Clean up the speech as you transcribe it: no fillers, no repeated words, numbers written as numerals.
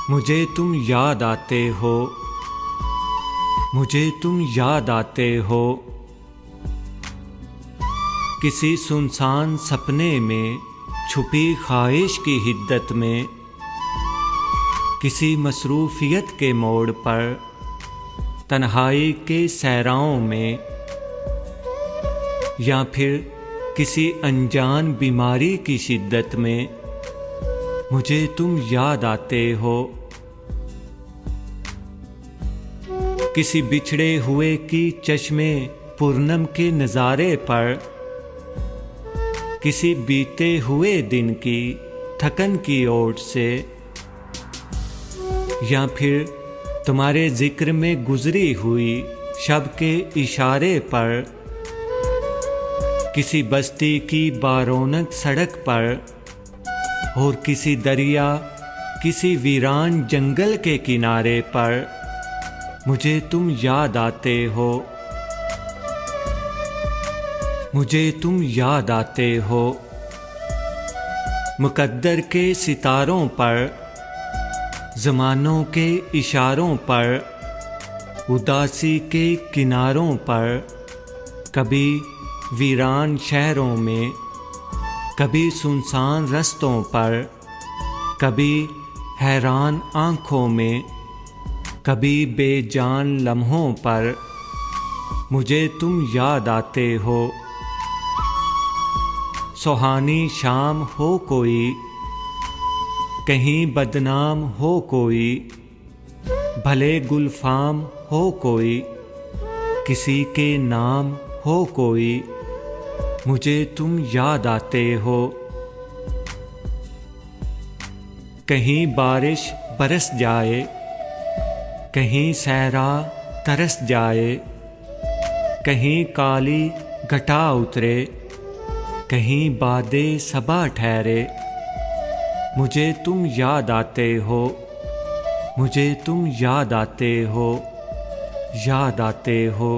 मुझे तुम याद आते हो, मुझे तुम याद आते हो। किसी सुनसान सपने में छुपी ख्वाहिश की हिद्दत में, किसी मसरूफियत के मोड़ पर तन्हाई के सहराओं में, या फिर किसी अनजान बीमारी की शिद्दत में मुझे तुम याद आते हो। किसी बिछड़े हुए की चश्मे पूर्णम के नज़ारे पर, किसी बीते हुए दिन की थकन की ओट से, या फिर तुम्हारे जिक्र में गुजरी हुई शब के इशारे पर, किसी बस्ती की बारौनक सड़क पर और किसी दरिया, किसी वीरान जंगल के किनारे पर मुझे तुम याद आते हो, मुझे तुम याद आते हो। मुकद्दर के सितारों पर, ज़मानों के इशारों पर, उदासी के किनारों पर, कभी वीरान शहरों में, कभी सुनसान रास्तों पर, कभी हैरान आँखों में, कभी बेजान लम्हों पर मुझे तुम याद आते हो। सुहानी शाम हो कोई, कहीं बदनाम हो कोई, भले गुलफाम हो कोई, किसी के नाम हो कोई, मुझे तुम याद आते हो। कहीं बारिश बरस जाए, कहीं सहरा तरस जाए, कहीं काली घटा उतरे, कहीं बादे सबा ठहरे, मुझे तुम याद आते हो, मुझे तुम याद आते हो, याद आते हो।